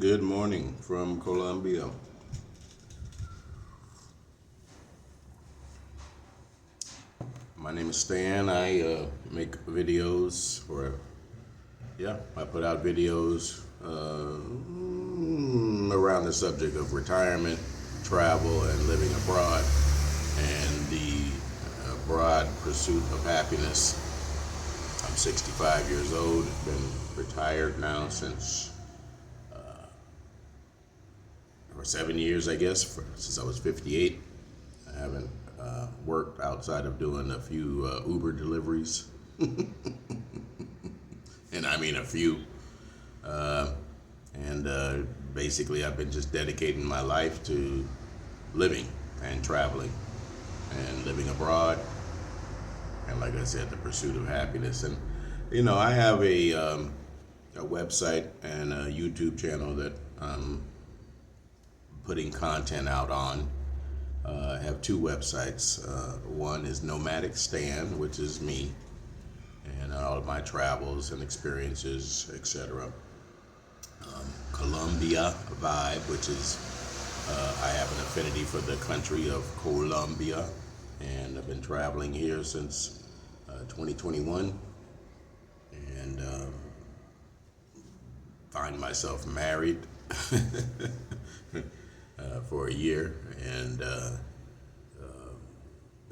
Good morning from Colombia. My name is Stan. I make videos I put out videos around the subject of retirement, travel, and living abroad, and the broad pursuit of happiness. I'm 65 years old, been retired now since for 7 years, I guess, since I was 58. I haven't worked outside of doing a few Uber deliveries, and I mean a few. And basically, I've been just dedicating my life to living and traveling and living abroad, and like I said, the pursuit of happiness. And I have a website and a YouTube channel that I'm putting content out on. I have two websites. One is Nomadic Stan, which is me and all of my travels and experiences, etc. Colombia Vibe, which is I have an affinity for the country of Colombia, and I've been traveling here since 2021, and find myself married for a year, and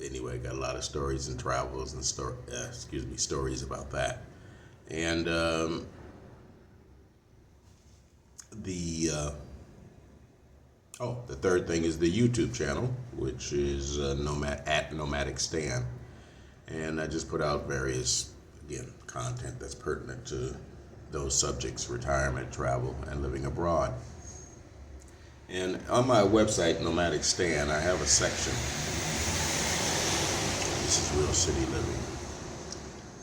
anyway, got a lot of stories and travels and stories about that. And the third thing is the YouTube channel, which is Nomadic Stan, and I just put out various content that's pertinent to those subjects: retirement, travel, and living abroad. And on my website, Nomadic Stan, I have a section. This is Real City Living.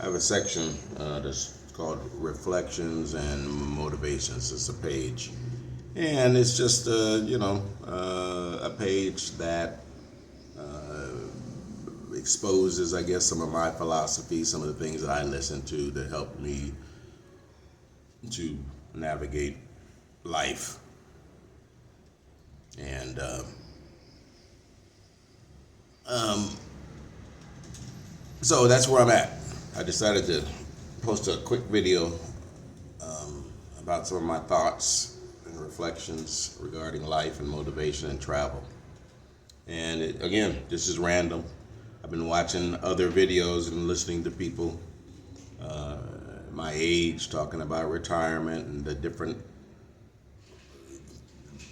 I have a section that's called Reflections and Motivations. It's a page. And it's just, a page that exposes, I guess, some of my philosophy, some of the things that I listen to that help me to navigate life. And so that's where I'm at. I decided to post a quick video about some of my thoughts and reflections regarding life and motivation and travel. And again, this is random. I've been watching other videos and listening to people my age talking about retirement and the different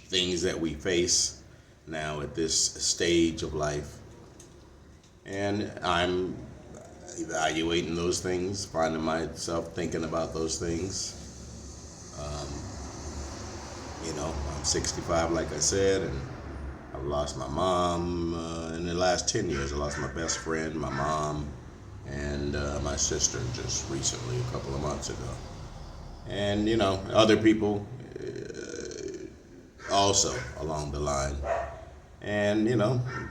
things that we face now at this stage of life. And I'm evaluating those things, finding myself thinking about those things. I'm 65, like I said, and I've lost my mom in the last 10 years. I lost my best friend, my mom, and my sister just recently, a couple of months ago. And, other people also along the line. And,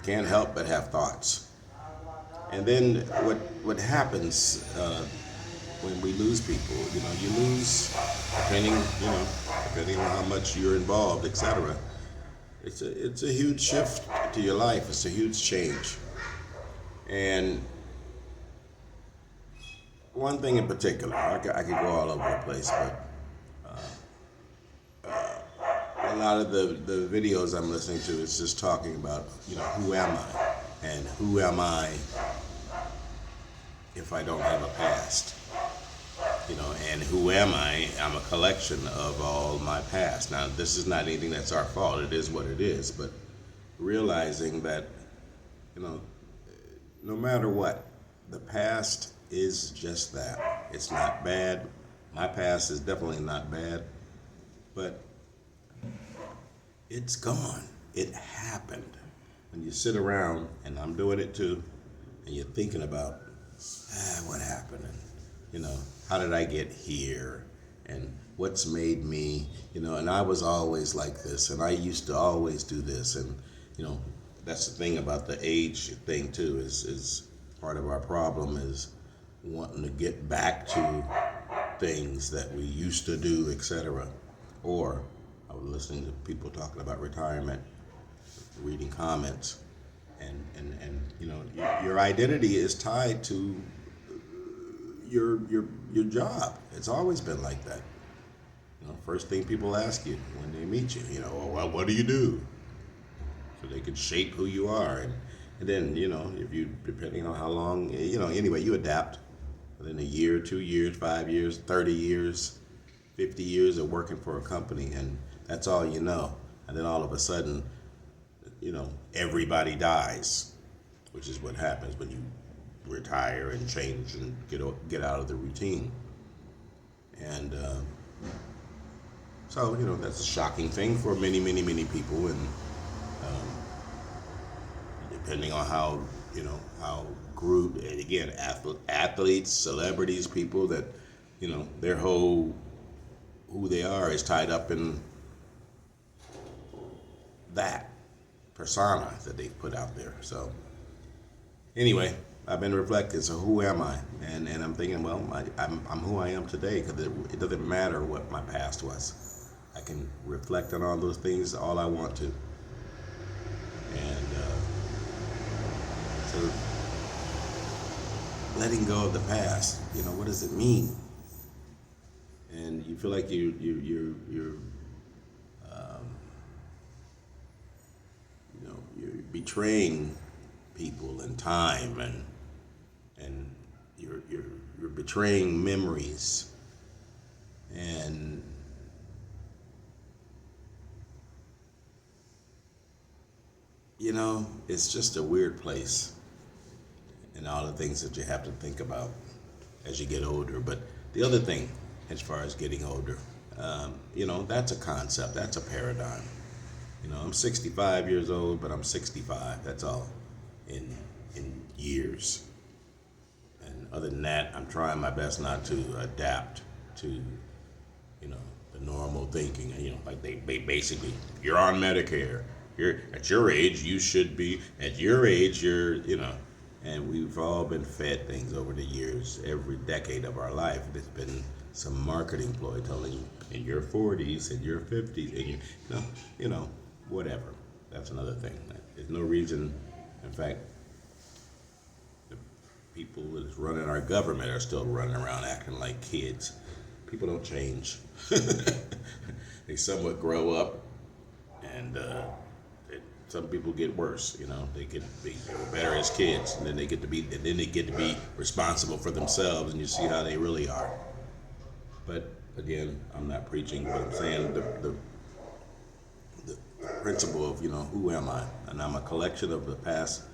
can't help but have thoughts. And then what happens when we lose people, you lose, depending on how much you're involved, etc. It's a huge shift to your life. It's a huge change. And one thing in particular, I could go all over the place, but a lot of the videos I'm listening to is just talking about, who am I? And who am I if I don't have a past? And who am I? I'm a collection of all my past. Now, this is not anything that's our fault. It is what it is. But realizing that, no matter what, the past is just that. It's not bad. My past is definitely not bad. But it's gone. It happened. When you sit around, and I'm doing it too, and you're thinking about, what happened? And, how did I get here? And what's made me, and I was always like this, and I used to always do this. And, that's the thing about the age thing too, is part of our problem is wanting to get back to things that we used to do, etc. Or I was listening to people talking about retirement, reading comments, and your identity is tied to your job. It's always been like that. First thing people ask you when they meet you, well, what do you do? So they can shape who you are, and then if you, depending on how long, anyway, you adapt. Within a year, 2 years, 5 years, 30 years, 50 years of working for a company, and that's all you know. And then all of a sudden, everybody dies, which is what happens when you retire and change and get out of the routine. And so that's a shocking thing for many, many, many people, and depending on how group, and again, athletes, celebrities, people that their whole who they are is tied up in that persona that they've put out there. So anyway, I've been reflecting. So who am I? And I'm thinking, well, I'm who I am today, because it doesn't matter what my past was. I can reflect on all those things all I want to. And so letting go of the past, what does it mean? And you feel like you're betraying people and time, and you're betraying memories, and it's just a weird place, and all the things that you have to think about as you get older. But the other thing, as far as getting older, that's a concept, that's a paradigm. I'm 65 years old, but I'm 65. That's all in years. And other than that, I'm trying my best not to adapt to, the normal thinking. Like they basically, you're on Medicare. You're at your age, you should be. At your age, and we've all been fed things over the years. Every decade of our life, there's been some marketing ploy telling you in your 40s, in your 50s, and whatever. That's another thing. There's no reason. In fact, the people that's running our government are still running around acting like kids. People don't change. They somewhat grow up, and some people get worse. They were better as kids, and then they get to be responsible for themselves, and you see how they really are. But again, I'm not preaching, but I'm saying the principle of who am I, and I'm a collection of the past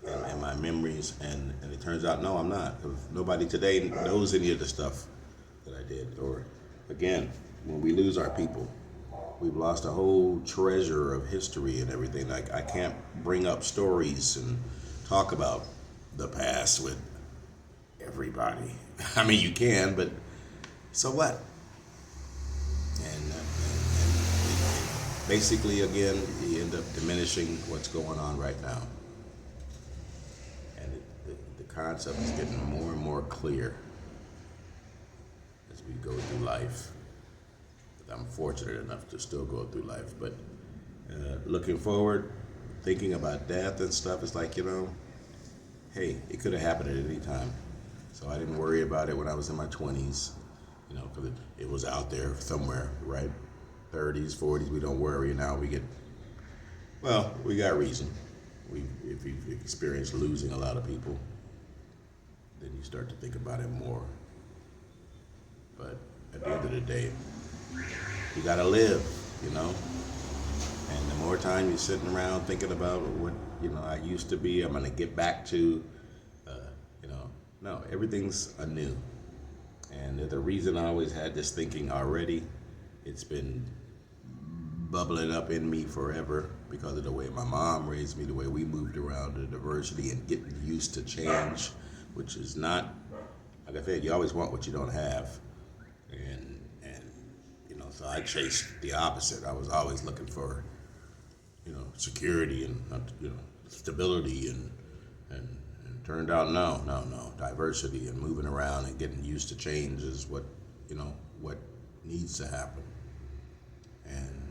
and my memories, and it turns out no, I'm not, because nobody today knows any of the stuff that I did. Or again, when we lose our people, we've lost a whole treasure of history and everything. Like, I can't bring up stories and talk about the past with everybody. I mean, you can, but so what? And basically, again, you end up diminishing what's going on right now. And the concept is getting more and more clear as we go through life. I'm fortunate enough to still go through life, but looking forward, thinking about death and stuff, it's like, hey, it could have happened at any time. So I didn't worry about it when I was in my 20s, because it was out there somewhere, right? 30s, 40s, we don't worry. Now we got reason. If you've experienced losing a lot of people, then you start to think about it more. But at the end of the day, you gotta live, and the more time you're sitting around thinking about what I used to be, I'm gonna get back to, no, everything's anew. And the reason I always had this thinking already, it's been bubbling up in me forever because of the way my mom raised me, the way we moved around, the diversity, and getting used to change, which is not, like I said, you always want what you don't have. And so I chased the opposite. I was always looking for, security and, stability, and turned out no. Diversity and moving around and getting used to change is what needs to happen. And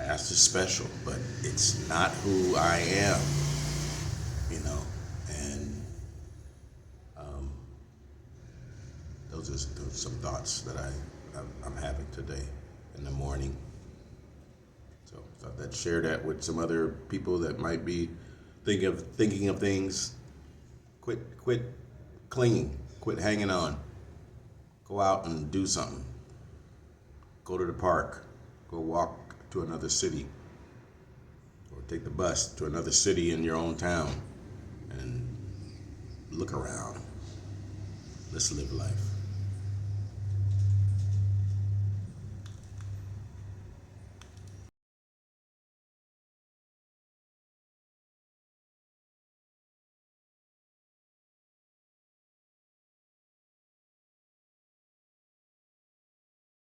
past is special, but it's not who I am, you know. And those are some thoughts that I'm having today in the morning. So I thought I'd share that with some other people that might be thinking of things. Quit clinging. Quit hanging on. Go out and do something. Go to the park. Go walk to another city. Or take the bus to another city in your own town. And look around. Let's live life.